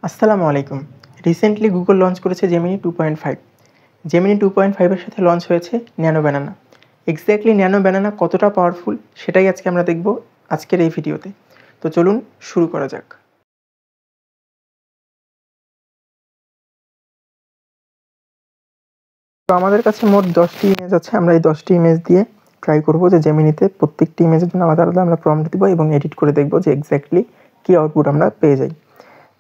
আসসালামু আলাইকুম। Recently Google launch করেছে জেমিনি 2.5। জেমিনি 2.5 এর সাথে লঞ্চ হয়েছে nano banana. Exactly nano banana কতটা পাওয়ারফুল সেটাই আজকে আমরা দেখব আজকের এই ভিডিওতে। তো চলুন শুরু করা যাক। তো আমাদের কাছে মোট 10টি ইমেজ আছে। আমরা এই 10টি ইমেজ দিয়ে ট্রাই করব যে জেমিনিতে প্রত্যেকটি ইমেজের জন্য আলাদা আলাদা আমরা প্রম্পট দিব এবং এডিট করে দেখব যে এক্স্যাক্টলি কী আউটপুট আমরা পেয়ে যাই।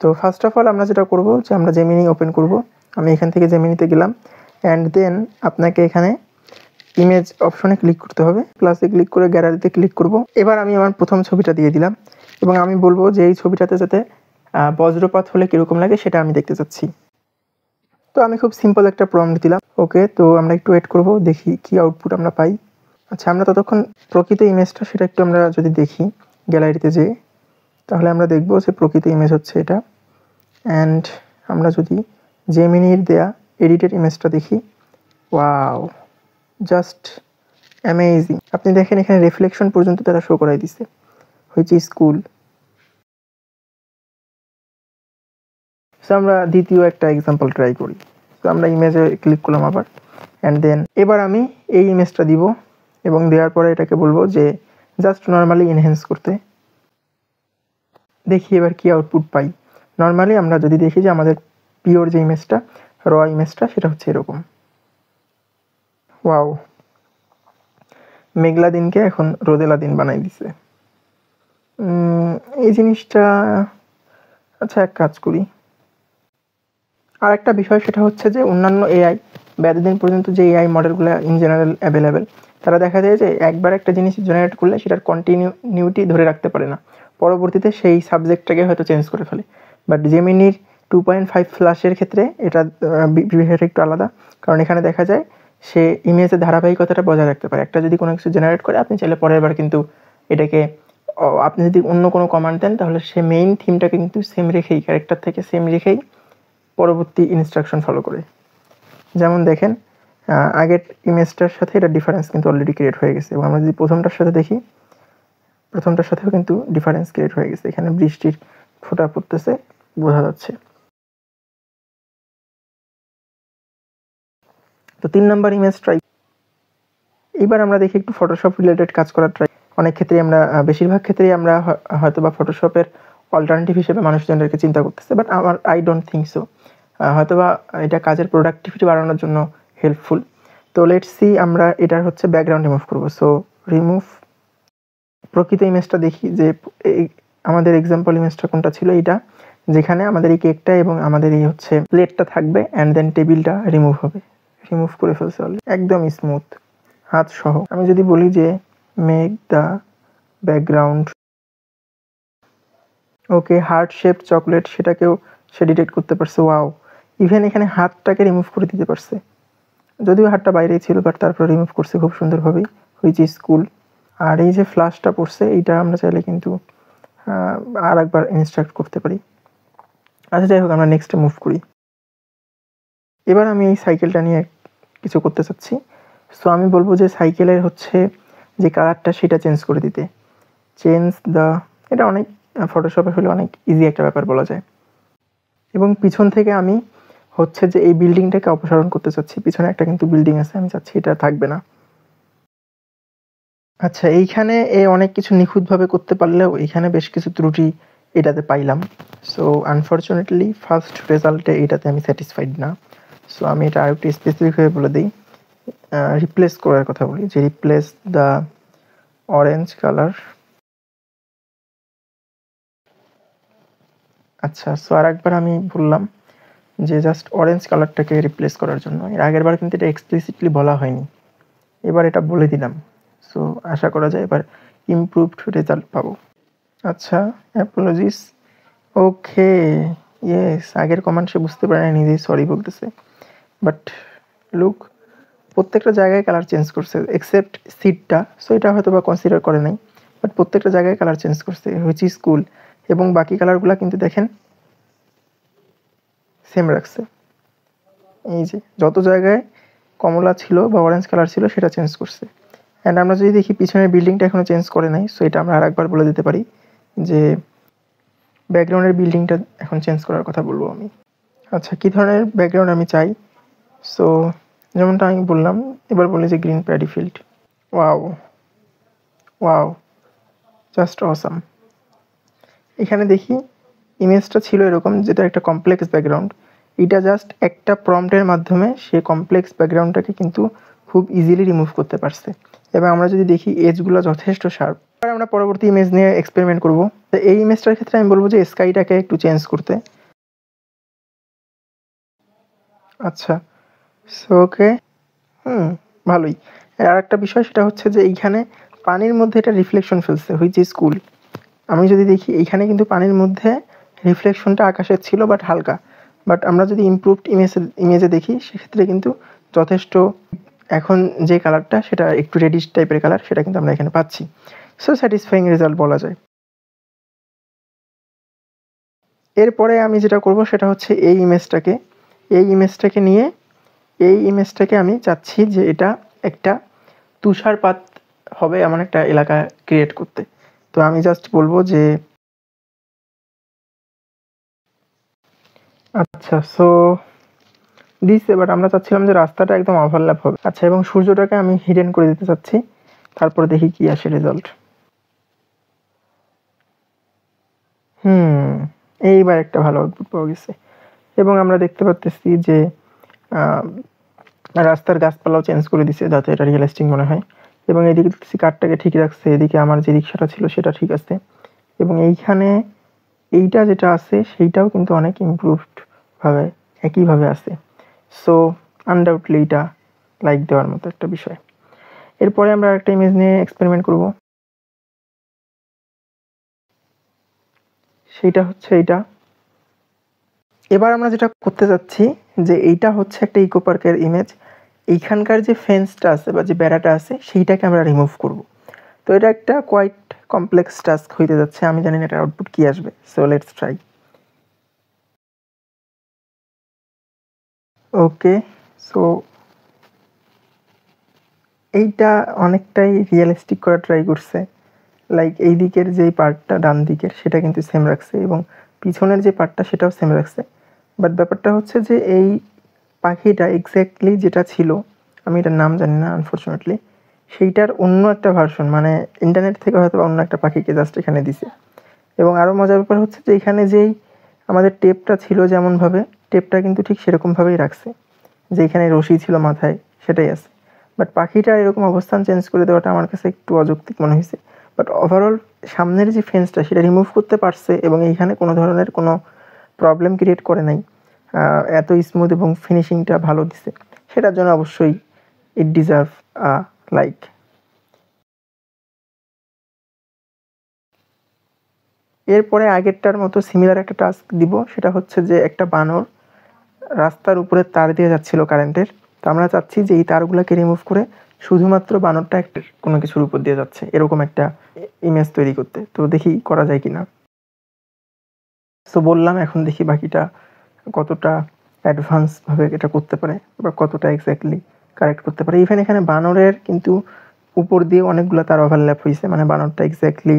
তো ফার্স্ট অফ অল আমরা যেটা করব যে আমরা জেমিনি ওপেন করব। আমি এখান থেকে জেমিনিতে গেলাম অ্যান্ড দেন আপনাকে এখানে ইমেজ অপশনে ক্লিক করতে হবে। প্লাসে ক্লিক করে গ্যালারিতে ক্লিক করব। এবার আমি আমার প্রথম ছবিটা দিয়ে দিলাম এবং আমি বলবো যে এই ছবিটাতে যাতে বজ্রপাত হলে কীরকম লাগে সেটা আমি দেখতে চাচ্ছি। তো আমি খুব সিম্পল একটা প্রম্পট দিলাম। ওকে, তো আমরা একটু ওয়েট করব, দেখি কি আউটপুট আমরা পাই। আচ্ছা, আমরা ততক্ষণ প্রকৃত ইমেজটা সেটা একটু আমরা যদি দেখি গ্যালারিতে যেয়ে, তাহলে আমরা দেখব যে প্রকৃত ইমেজ হচ্ছে এটা। অ্যান্ড আমরা যদি জেমিনির দেয়া এডিটেড ইমেজটা দেখি, ওয়াও, জাস্ট অ্যামেজিং। আপনি দেখেন এখানে রিফ্লেকশন পর্যন্ত তারা শো করাই দিছে, হুইচ ইজ কুল। সো আমরা দ্বিতীয় একটা এক্সাম্পল ট্রাই করি। তো আমরা ইমেজে ক্লিক করলাম আবার, অ্যান্ড দেন এবার আমি এই ইমেজটা দিব এবং দেওয়ার পরে এটাকে বলবো যে জাস্ট নর্মালি এনহ্যান্স করতে। দেখি এবার কি আউটপুট পাই। নর্মালি আমরা যদি দেখি যে আমাদের পিওর যে ইমেজটা, র ইমেজটা, সেটা হচ্ছে এরকম। ওয়াও, মেঘলা দিনকে এখন রোদেলা দিন বানাই দিছে। এই জিনিসটা, আচ্ছা এক কাজ করি। আর একটা বিষয় সেটা হচ্ছে যে অন্যান্য এআই বা এতদিন পর্যন্ত যে এআই মডেলগুলো ইন জেনারেল অ্যাভেলেবেল, তারা দেখা যায় যে একবার একটা জিনিস জেনারেট করলে সেটার কন্টিনিউটি ধরে রাখতে পারে না, পরবর্তীতে সেই সাবজেক্টটাকে হয়তো চেঞ্জ করে ফেলে। বাট জেমিনির 2.5 ফ্ল্যাশের ক্ষেত্রে এটা বিষয়টা একটু আলাদা, কারণ এখানে দেখা যায় সে ইমেজের ধারাবাহিকতাটা বজায় রাখতে পারে। একটা যদি কোনো কিছু জেনারেট করে, আপনি চাইলে পরের বার কিন্তু এটাকে, আপনি যদি অন্য কোনো কমান্ড দেন তাহলে সে মেইন থিমটা কিন্তু সেম রেখেই, ক্যারেক্টার থেকে সেম রেখেই পরবর্তী ইনস্ট্রাকশন ফলো করে। যেমন দেখেন আগের ইমেজটার সাথে এটা ডিফারেন্স কিন্তু অলরেডি ক্রিয়েট হয়ে গেছে। এবং আমরা যদি প্রথমটার সাথে দেখি, প্রথমটার সাথেও কিন্তু ডিফারেন্স ক্রিয়েট হয়ে গেছে। এখানে বৃষ্টির ফোঁটা পড়তেছে, বোঝা যাচ্ছে। তো 3 নাম্বার ইমেজ ট্রাই। এবার আমরা দেখি একটু ফটোশপ রিলেটেড কাজ করার ট্রাই। অনেক ক্ষেত্রেই আমরা, বেশিরভাগ ক্ষেত্রেই আমরা হয়তো বা ফটোশপের অল্টারনেটিভ হিসেবে মানুষজনদেরকে চিন্তা করতেছে, বাট আমার আই ডোন্ট থিঙ্ক সো। হয়তোবা এটা কাজের প্রোডাক্টিভিটি বাড়ানোর জন্য হেল্পফুল। তো লেটস সি, আমরা এটার হচ্ছে ব্যাকগ্রাউন্ড রিমুভ করব। সো রিমুভ, প্রকৃত ইমেজটা দেখি যে আমাদের এক্সাম্পল ইমেজটা কোনটা ছিল, এইটা, যেখানে আমাদের এই কেকটা এবং আমাদের এই হচ্ছে প্লেটটা থাকবে অ্যান্ড দেন টেবিলটা রিমুভ হবে। রিমুভ করে ফেলছে অলরেডি, একদম স্মুথ, হাত সহ। আমি যদি বলি যে make the background, okay, heart shape chocolate, সেটাকেও সে ডিটেক্ট করতে পারছে। ওয়াও, ইভেন এখানে হাতটাকে রিমুভ করে দিতে পারছে, যদিও হাতটা বাইরেই ছিল, বাট তারপর রিমুভ করছে খুব সুন্দরভাবেই, হুইচ ইজ কুল। আর এই যে ফ্ল্যাশটা পড়ছে, এইটা আমরা চাইলে কিন্তু আর একবার ইনস্ট্রাক্ট করতে পারি। আচ্ছা যাই হোক, আমরা নেক্সটে মুভ করি। এবার আমি এই সাইকেলটা নিয়ে কিছু করতে চাচ্ছি। সো আমি বলবো যে সাইকেলের হচ্ছে যে কালারটা সেটা চেঞ্জ করে দিতে। চেঞ্জ দ্য, এটা অনেক ফটোশপে হলে অনেক ইজি একটা ব্যাপার বলা যায়। এবং পিছন থেকে আমি হচ্ছে যে এই বিল্ডিংটাকে অপসারণ করতে চাচ্ছি। পিছনে একটা কিন্তু বিল্ডিং আছে, আমি চাচ্ছি এটা থাকবে না। আচ্ছা, এইখানে অনেক কিছু নিখুঁতভাবে করতে পারলেও এখানে বেশ কিছু ত্রুটি এটাতে পাইলাম। সো আনফর্চুনেটলি ফার্স্ট রেজাল্টে এটাতে আমি স্যাটিসফাইড না। সো আমি এটা আরেকটু স্পেসিফিকভাবে বলে দিই, রিপ্লেস করার কথা বলি, যে রিপ্লেস দ্য অরেঞ্জ কালার। আচ্ছা, সো আর একবার আমি বললাম যে জাস্ট অরেঞ্জ কালারটাকে রিপ্লেস করার জন্য। এর আগের বার কিন্তু এটা এক্সপ্লিসিটলি বলা হয়নি, এবার এটা বলে দিলাম। সো আশা করা যায় এবার ইমপ্রুভড রেজাল্ট পাবো। আচ্ছা, অ্যাপোলজিস। ওকে, ইয়েস, আগের কমান্ড সে বুঝতে পারে না, নিজেই সরি বলতেছে। বাট লুক, প্রত্যেকটা জায়গায় কালার চেঞ্জ করছে এক্সেপ্ট সিটটা। সো এটা হয়তো বা কনসিডার করে নাই, বাট প্রত্যেকটা জায়গায় কালার চেঞ্জ করছে, হুইচ ইজ কুল। এবং বাকি কালারগুলো কিন্তু দেখেন সেম রাখছে। এই যে যত জায়গায় কমলা ছিল বা অরেঞ্জ কালার ছিল সেটা চেঞ্জ করছে। অ্যান্ড আমরা যদি দেখি পিছনের বিল্ডিংটা এখনও চেঞ্জ করে নাই। সো এটা আমরা আর একবার বলে দিতে পারি যে ব্যাকগ্রাউন্ডের বিল্ডিংটা এখন চেঞ্জ করার কথা বলবো আমি। আচ্ছা, কী ধরনের ব্যাকগ্রাউন্ড আমি চাই? সো যেমনটা আমি বললাম, এবার বলি যে green paddy field. Wow wow, just awesome. এখানে দেখি ইমেজটা ছিল এরকম, যেটা একটা কমপ্লেক্স ব্যাকগ্রাউন্ড। এটা জাস্ট একটা প্রম্পটের মাধ্যমে সে কমপ্লেক্স ব্যাকগ্রাউন্ডটাকে কিন্তু খুব ইজিলি রিমুভ করতে পারছে। এবং আমরা যদি দেখি এজগুলো যথেষ্ট শার্প। এবার আমরা পরবর্তী ইমেজ নিয়ে এক্সপেরিমেন্ট করব। তো এই ইমেজটার ক্ষেত্রে আমি বলবো যে স্কাইটাকে একটু চেঞ্জ করতে। আচ্ছা, সো ওকে, ভালোই। আর একটা বিষয় সেটা হচ্ছে যে এইখানে পানির মধ্যে এটা রিফ্লেকশন ফেলছে, হুইচ ইজ কুল। আমি যদি দেখি এইখানে কিন্তু পানির মধ্যে রিফ্লেকশনটা আকাশের ছিল, বাট হালকা। বাট আমরা যদি ইমপ্রুভড ইমেজে দেখি, সেক্ষেত্রে কিন্তু যথেষ্ট, এখন যে কালারটা সেটা একটু রেডিশ টাইপের কালার, সেটা কিন্তু আমরা এখানে পাচ্ছি। সো স্যাটিসফাইং রেজাল্ট বলা যায়। এরপরে আমি যেটা করব সেটা হচ্ছে এই ইমেজটাকে নিয়ে এই ইমেজটাকে আমি চাচ্ছি যে এটা একটা তুষারপাত হবে এমন একটা এলাকা ক্রিয়েট করতে। তো আমি জাস্ট বলবো যে আচ্ছা, সো এবার আমরা চাচ্ছিলাম যে রাস্তাটা একদম ওভারল্যাপ হবে। আচ্ছা, এবং সূর্যটাকে আমি হিডেন করে দিতে চাচ্ছি। তারপরে দেখি কি আসে রেজাল্ট। এইবার একটা ভালো আউটপুট পাওয়া গেছে। এবং আমরা দেখতে পাচ্ছি যে রাস্তার গাছপালাও চেঞ্জ করে দিছে, যাতে এটা রিয়েলিস্টিক মনে হয়। এবং এদিকে দেখতেছি কাঠটাকে ঠিক রাখছে, এদিকে আমার যে রিক্সাটা ছিল সেটা ঠিক আছে। এবং এইখানে এইটা যেটা আছে সেইটাও কিন্তু অনেক ইমপ্রুভড ভাবে একইভাবে আছে। সো আনডাউটলি এটা লাইক দেওয়ার মতো একটা বিষয়। এরপরে আমরা একটা ইমেজ নিয়ে এক্সপেরিমেন্ট করব। সেইটা হচ্ছে এইটা। এবার আমরা যেটা করতে যাচ্ছি যে এইটা হচ্ছে একটা ইকো পার্কের ইমেজ। এইখানকার যে ফেন্সটা আছে বা যে বেড়াটা আছে সেইটাকে আমরা রিমুভ করব। তো এটা একটা কোয়াইট কমপ্লেক্স টাস্ক হইতে যাচ্ছে। আমি জানি না এটার আউটপুট কী আসবে। So let's try. Okay, so এইটা অনেকটাই রিয়েলিস্টিক করা ট্রাই করছে। লাইক এই দিকের যেই পার্টটা ডান দিকের সেটা কিন্তু সেম রাখছে, এবং পিছনের যে পার্টটা সেটাও সেম রাখছে। বাট ব্যাপারটা হচ্ছে যে এই পাখিটা এক্স্যাক্টলি যেটা ছিল, আমি এটার নাম জানি না আনফর্চুনেটলি, সেইটার অন্য একটা ভার্সন, মানে ইন্টারনেট থেকে হয়তো অন্য একটা পাখিকে জাস্ট এখানে দিছে। এবং আরও মজার ব্যাপার হচ্ছে যে এখানে যেই আমাদের টেপটা ছিল, যেমনভাবে টেপটা কিন্তু ঠিক সেরকমভাবেই রাখছে, যে এখানে রশি ছিল মাথায় সেটাই আছে। বাট পাখিটা এরকম অবস্থান চেঞ্জ করে দেওয়াটা আমার কাছে একটু অযৌক্তিক মনে হয়েছে। বাট ওভারঅল সামনের যে ফেন্সটা সেটা রিমুভ করতে পারছে, এবং এইখানে কোনো ধরনের কোনো প্রবলেম ক্রিয়েট করে নাই। এত স্মুথ এবং ফিনিশিংটা ভালো দিছে, সেটার জন্য অবশ্যই ইট ডিজার্ভ লাইক। এরপরে আগেরটার মতো সিমিলার একটা টাস্ক দিব। সেটা হচ্ছে যে একটা বানর রাস্তার উপরে তার দিয়ে যাচ্ছিল কারেন্টের। তো আমরা চাচ্ছি যে এই তারগুলোকে রিমুভ করে শুধুমাত্র বানরটা একটা কোনো কিছুর উপর দিয়ে যাচ্ছে এরকম একটা ইমেজ তৈরি করতে। তো দেখি করা যায় কিনা। সো বললাম, এখন দেখি বাকিটা কতটা অ্যাডভান্সভাবে এটা করতে পারে বা কতটা এক্স্যাক্টলি কারেক্ট করতে পারে। ইভেন এখানে বানরের কিন্তু উপর দিয়ে অনেকগুলো তার ওভারল্যাপ হয়েছে, মানে বানরটা এক্স্যাক্টলি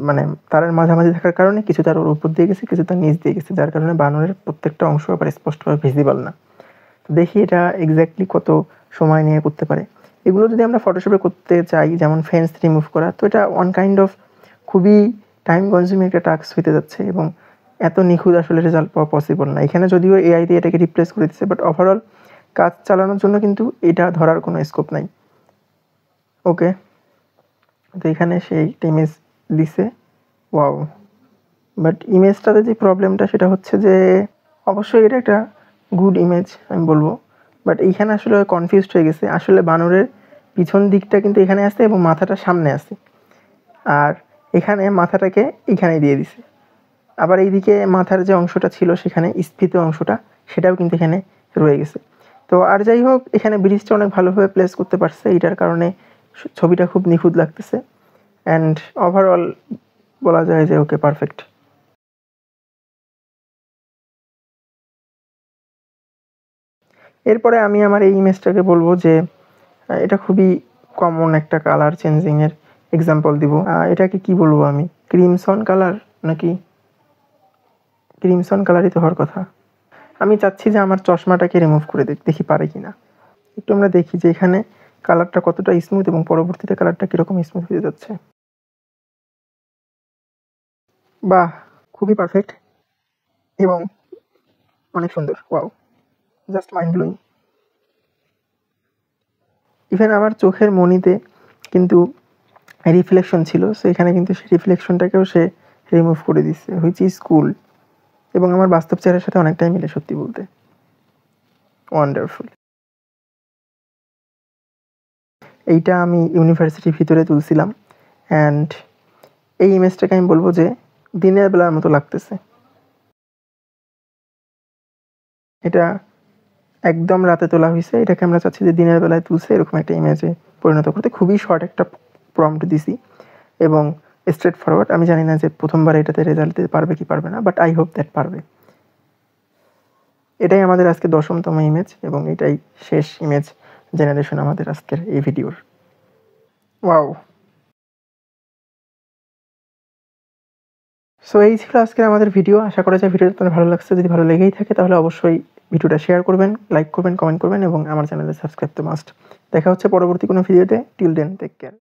মানে তারের মাঝামাঝি থাকার কারণে কিছু তার ওর উপর দিয়ে গেছে, কিছু তার নিচ দিয়ে গেছে, যার কারণে বানরের প্রত্যেকটা অংশ আবার স্পষ্টভাবে ভিজিবল না। তো দেখি এটা এক্স্যাক্টলি কত সময় নিয়ে করতে পারে। এগুলো যদি আমরা ফটোশপে করতে চাই, যেমন ফেন্স রিমুভ করা, তো এটা ওয়ান কাইন্ড অফ খুবই টাইম কনজিউমিং একটা টাস্ক হইতে যাচ্ছে, এবং এত নিখুঁত আসলে রেজাল্ট পাওয়া পসিবল না। এখানে যদিও এআই দিয়ে এটাকে রিপ্লেস করে দিচ্ছে, বাট ওভারঅল কাজ চালানোর জন্য কিন্তু এটা ধরার কোনো স্কোপ নাই। ওকে, তো এখানে সেই ইমেজ দিছে। ওয়াও, বাট ইমেজটাতে যে প্রবলেমটা সেটা হচ্ছে যে অবশ্যই এটা একটা গুড ইমেজ আমি বলবো, বাট এইখানে আসলে কনফিউজড হয়ে গেছে। আসলে বানরের পিছন দিকটা কিন্তু এখানে আসছে এবং মাথাটা সামনে আসে, আর এখানে মাথাটাকে এইখানে দিয়ে দিছে। আবার এইদিকে মাথার যে অংশটা ছিল সেখানে স্ফীত অংশটা সেটাও কিন্তু এখানে রয়ে গেছে। তো আর যাই হোক, এখানে ব্রিজটা অনেক ভালোভাবে প্লেস করতে পারছে, এইটার কারণে ছবিটা খুব নিখুঁত লাগতেছে। অ্যান্ড ওভারঅল বলা যায় যে ওকে, পারফেক্ট। এরপরে আমি আমার এই ইমেজটাকে বলবো যে এটা খুবই কমন একটা কালার চেঞ্জিংয়ের এক্সাম্পল দিব। এটাকে কি বলবো আমি, ক্রিমসন কালার নাকি ক্রিমসন কালারই তো হওয়ার কথা। আমি চাচ্ছি যে আমার চশমাটাকে রিমুভ করে দেখি পারে কিনা। একটু আমরা দেখি যে এখানে কালারটা কতটা স্মুথ এবং পরবর্তীতে কালারটা কীরকম স্মুথ হয়ে যাচ্ছে। বাহ, খুবই পারফেক্ট এবং অনেক সুন্দর। Wow, just mind blowing. Even আমার চোখের মণিতে কিন্তু রিফ্লেকশন ছিল, সো এখানে কিন্তু সেই রিফ্লেকশনটাকেও সে রিমুভ করে দিচ্ছে, হুইচ ইজ কুল। এবং আমার বাস্তব চেহারার সাথে অনেকটাই মিলে সত্যি বলতে। ওয়ান্ডারফুল। এইটা আমি ইউনিভার্সিটির ভিতরে তুলছিলাম অ্যান্ড এই ইমেজটাকে আমি বলবো যে দিনের বেলার মতো লাগতেছে। এটা একদম রাতে তোলা হয়েছে, এটাকে আমরা চাচ্ছি যে দিনের বেলায় তুলছে এরকম একটা ইমেজে পরিণত করতে। খুবই শর্ট একটা প্রম্পট দিছি এবং স্ট্রেট ফরওয়ার্ড। আমি জানি না যে প্রথমবার এটাতে রেজাল্ট দিতে পারবে কি পারবে না, বাট আই হোপ দ্যাট পারবে। এটাই আমাদের আজকে 10তম ইমেজ এবং এটাই শেষ ইমেজ জেনারেশন আমাদের আজকের এই ভিডিওর। ওয়াও। সো এই ছিল আজকের আমাদের ভিডিও। আশা করা যায় ভিডিওটা তোমার ভালো লাগছে। যদি ভালো লেগেই থাকে তাহলে অবশ্যই ভিডিওটা শেয়ার করবেন, লাইক করবেন, কমেন্ট করবেন এবং আমার চ্যানেলে সাবস্ক্রাইব তো মাস্ট। দেখা হচ্ছে পরবর্তী কোনো ভিডিওতে। Till then, take care.